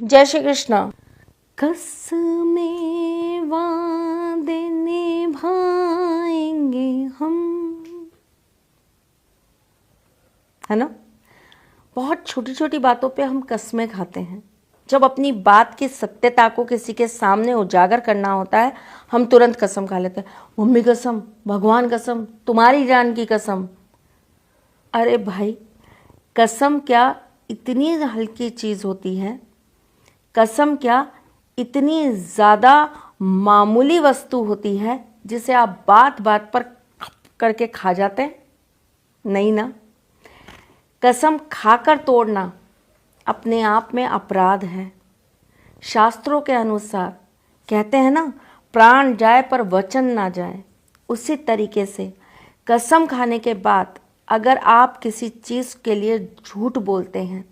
जय श्री कृष्ण। कसमें वादे निभाएंगे हम, है ना। बहुत छोटी छोटी बातों पे हम कस्में खाते हैं। जब अपनी बात की सत्यता को किसी के सामने उजागर करना होता है, हम तुरंत कसम खा लेते हैं। मम्मी कसम, भगवान कसम, तुम्हारी जान की कसम। अरे भाई, कसम क्या इतनी हल्की चीज़ होती है? कसम क्या इतनी ज़्यादा मामूली वस्तु होती है जिसे आप बात बात पर करके खा जाते हैं? नहीं ना। कसम खाकर तोड़ना अपने आप में अपराध है। शास्त्रों के अनुसार कहते हैं ना, प्राण जाए पर वचन ना जाए। उसी तरीके से कसम खाने के बाद अगर आप किसी चीज़ के लिए झूठ बोलते हैं,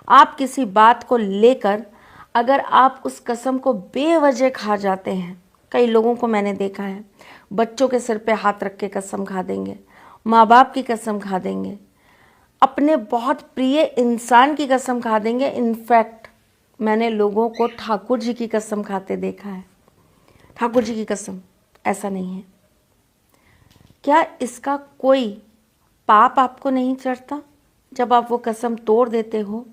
आप किसी बात को लेकर अगर आप उस कसम को बेवजह खा जाते हैं। कई लोगों को मैंने देखा है, बच्चों के सिर पे हाथ रख के कसम खा देंगे, माँ बाप की कसम खा देंगे, अपने बहुत प्रिय इंसान की कसम खा देंगे। इनफैक्ट मैंने लोगों को ठाकुर जी की कसम खाते देखा है। ठाकुर जी की कसम, ऐसा नहीं है क्या इसका कोई पाप आपको नहीं चढ़ता जब आप वो कसम तोड़ देते हो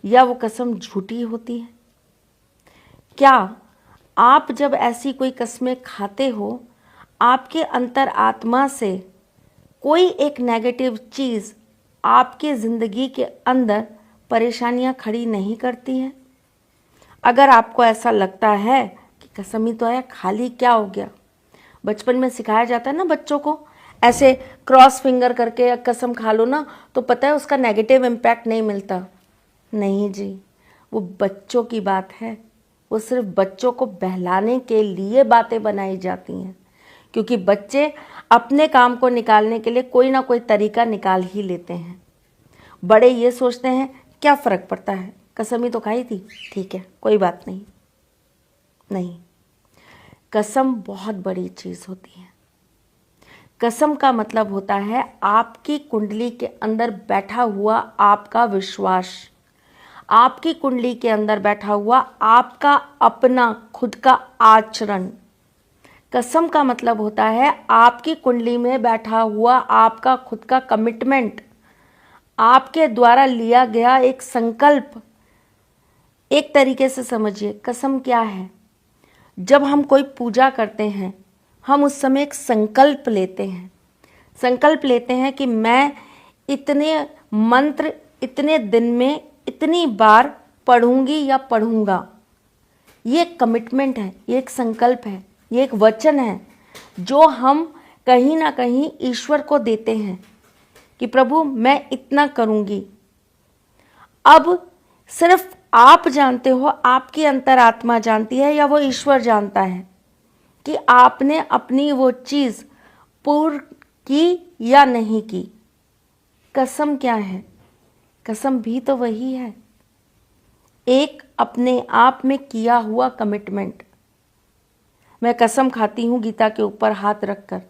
या वो कसम झूठी होती है? क्या आप जब ऐसी कोई कस्में खाते हो, आपके अंतर आत्मा से कोई एक नेगेटिव चीज़ आपके ज़िंदगी के अंदर परेशानियां खड़ी नहीं करती हैं? अगर आपको ऐसा लगता है कि कसम ही तो है, खाली क्या हो गया। बचपन में सिखाया जाता है ना बच्चों को, ऐसे क्रॉस फिंगर करके कसम खा लो ना, तो पता है उसका नेगेटिव इम्पैक्ट नहीं मिलता। नहीं जी, वो बच्चों की बात है। वो सिर्फ बच्चों को बहलाने के लिए बातें बनाई जाती हैं, क्योंकि बच्चे अपने काम को निकालने के लिए कोई ना कोई तरीका निकाल ही लेते हैं। बड़े ये सोचते हैं क्या फ़र्क पड़ता है, कसम ही तो खाई थी, ठीक है कोई बात नहीं। नहीं, कसम बहुत बड़ी चीज़ होती है। कसम का मतलब होता है आपकी कुंडली के अंदर बैठा हुआ आपका विश्वास, आपकी कुंडली के अंदर बैठा हुआ आपका अपना खुद का आचरण। कसम का मतलब होता है आपकी कुंडली में बैठा हुआ आपका खुद का कमिटमेंट, आपके द्वारा लिया गया एक संकल्प। एक तरीके से समझिए, कसम क्या है? जब हम कोई पूजा करते हैं, हम उस समय एक संकल्प लेते हैं। संकल्प लेते हैं कि मैं इतने मंत्र इतने दिन में इतनी बार पढ़ूंगी या पढ़ूंगा। ये एक कमिटमेंट है, ये एक संकल्प है, ये एक वचन है जो हम कहीं ना कहीं ईश्वर को देते हैं कि प्रभु मैं इतना करूंगी। अब सिर्फ आप जानते हो, आपकी अंतरात्मा जानती है या वो ईश्वर जानता है कि आपने अपनी वो चीज़ पूर्ण की या नहीं की। कसम क्या है? कसम भी तो वही है, एक अपने आप में किया हुआ कमिटमेंट। मैं कसम खाती हूँ गीता के ऊपर हाथ रखकर,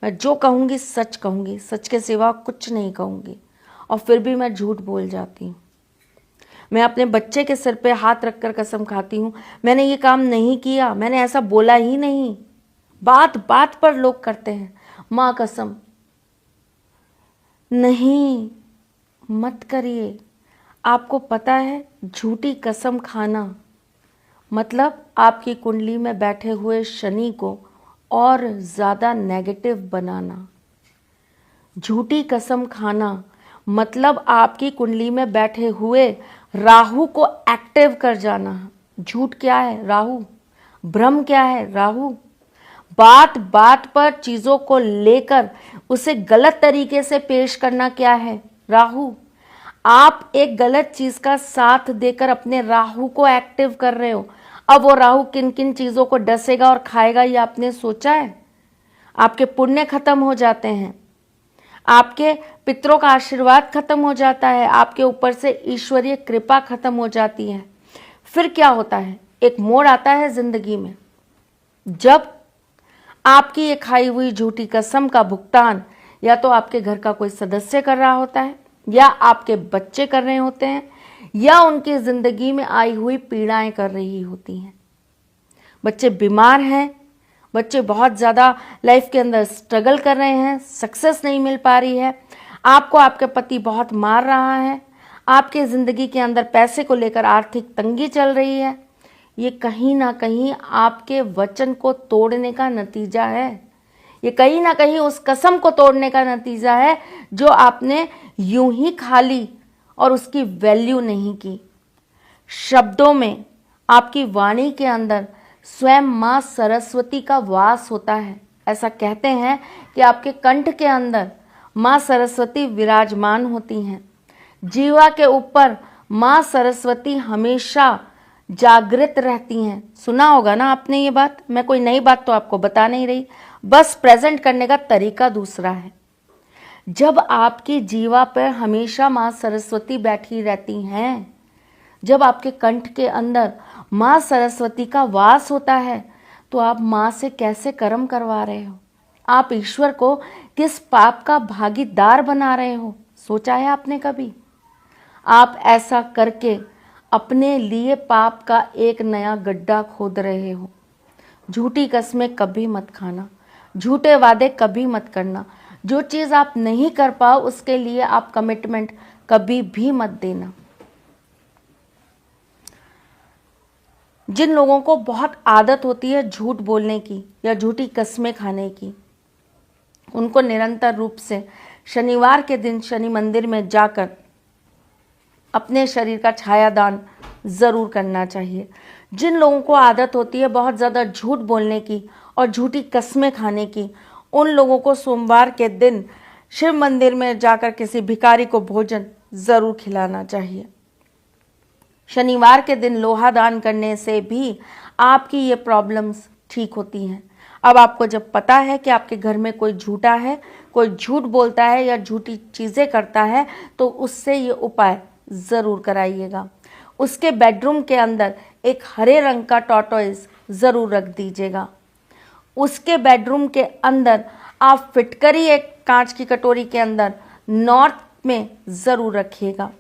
मैं जो कहूँगी सच कहूँगी, सच के सिवा कुछ नहीं कहूँगी, और फिर भी मैं झूठ बोल जाती हूँ। मैं अपने बच्चे के सिर पे हाथ रखकर कसम खाती हूँ, मैंने ये काम नहीं किया, मैंने ऐसा बोला ही नहीं। बात बात पर लोग करते हैं, माँ कसम। नहीं, मत करिए। आपको पता है झूठी कसम खाना मतलब आपकी कुंडली में बैठे हुए शनि को और ज़्यादा नेगेटिव बनाना। झूठी कसम खाना मतलब आपकी कुंडली में बैठे हुए राहु को एक्टिव कर जाना। झूठ क्या है? राहु। भ्रम क्या है? राहु। बात बात पर चीज़ों को लेकर उसे गलत तरीके से पेश करना क्या है? राहु। आप एक गलत चीज़ का साथ देकर अपने राहु को एक्टिव कर रहे हो। अब वो राहु किन किन चीज़ों को डसेगा और खाएगा ये आपने सोचा है? आपके पुण्य खत्म हो जाते हैं, आपके पितरों का आशीर्वाद खत्म हो जाता है, आपके ऊपर से ईश्वरीय कृपा खत्म हो जाती है। फिर क्या होता है? एक मोड़ आता है जिंदगी में, जब आपकी ये खाई हुई झूठी कसम का भुगतान या तो आपके घर का कोई सदस्य कर रहा होता है, या आपके बच्चे कर रहे होते हैं, या उनकी ज़िंदगी में आई हुई पीड़ाएं कर रही होती हैं। बच्चे बीमार हैं, बच्चे बहुत ज़्यादा लाइफ के अंदर स्ट्रगल कर रहे हैं, सक्सेस नहीं मिल पा रही है, आपको आपके पति बहुत मार रहा है, आपके ज़िंदगी के अंदर पैसे को लेकर आर्थिक तंगी चल रही है। ये कहीं ना कहीं आपके वचन को तोड़ने का नतीजा है। ये कहीं ना कहीं उस कसम को तोड़ने का नतीजा है जो आपने यूं ही खा ली और उसकी वैल्यू नहीं की। शब्दों में, आपकी वाणी के अंदर स्वयं माँ सरस्वती का वास होता है। ऐसा कहते हैं कि आपके कंठ के अंदर माँ सरस्वती विराजमान होती हैं। जीवा के ऊपर माँ सरस्वती हमेशा जागृत रहती हैं। सुना होगा ना आपने ये बात, मैं कोई नई बात तो आपको बता नहीं रही, बस प्रेजेंट करने का तरीका दूसरा है। जब आपकी जीवा पर हमेशा माँ सरस्वती बैठी रहती हैं, जब आपके कंठ के अंदर माँ सरस्वती का वास होता है, तो आप माँ से कैसे कर्म करवा रहे हो? आप ईश्वर को किस पाप का भागीदार बना रहे हो? सोचा है आपने कभी? आप ऐसा करके अपने लिए पाप का एक नया गड्ढा खोद रहे हो। झूठी कस्में कभी मत खाना, झूठे वादे कभी मत करना। जो चीज़ आप नहीं कर पाओ उसके लिए आप कमिटमेंट कभी भी मत देना। जिन लोगों को बहुत आदत होती है झूठ बोलने की या झूठी कस्में खाने की, उनको निरंतर रूप से शनिवार के दिन शनि मंदिर में जाकर अपने शरीर का छायादान ज़रूर करना चाहिए। जिन लोगों को आदत होती है बहुत ज़्यादा झूठ बोलने की और झूठी कस्में खाने की, उन लोगों को सोमवार के दिन शिव मंदिर में जाकर किसी भिखारी को भोजन ज़रूर खिलाना चाहिए। शनिवार के दिन लोहा दान करने से भी आपकी ये प्रॉब्लम्स ठीक होती हैं। अब आपको जब पता है कि आपके घर में कोई झूठा है, कोई झूठ बोलता है या झूठी चीज़ें करता है, तो उससे ये उपाय ज़रूर कराइएगा। उसके बेडरूम के अंदर एक हरे रंग का टॉर्टोइज ज़रूर रख दीजिएगा। उसके बेडरूम के अंदर आप फिटकरी एक कांच की कटोरी के अंदर नॉर्थ में ज़रूर रखिएगा।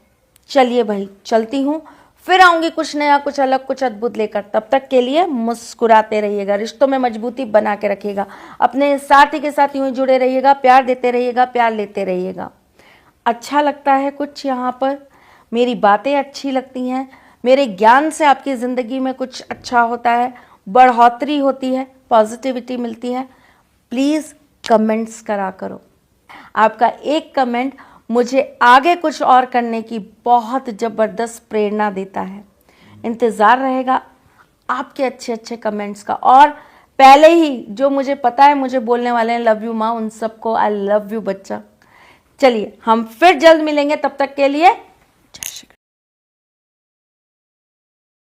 चलिए भाई, चलती हूँ, फिर आऊँगी कुछ नया, कुछ अलग, कुछ अद्भुत लेकर। तब तक के लिए मुस्कुराते रहिएगा, रिश्तों में मजबूती बना के रखिएगा, अपने साथी के साथ यूँ ही जुड़े रहिएगा, प्यार देते रहिएगा, प्यार लेते रहिएगा। अच्छा लगता है कुछ यहाँ पर, मेरी बातें अच्छी लगती हैं, मेरे ज्ञान से आपकी ज़िंदगी में कुछ अच्छा होता है, बढ़ोतरी होती है, पॉजिटिविटी मिलती है, प्लीज़ कमेंट्स करा करो। आपका एक कमेंट मुझे आगे कुछ और करने की बहुत ज़बरदस्त प्रेरणा देता है। इंतज़ार रहेगा आपके अच्छे अच्छे कमेंट्स का। और पहले ही जो मुझे पता है मुझे बोलने वाले हैं लव यू माँ, उन सबको आई लव यू बच्चा। चलिए हम फिर जल्द मिलेंगे, तब तक के लिए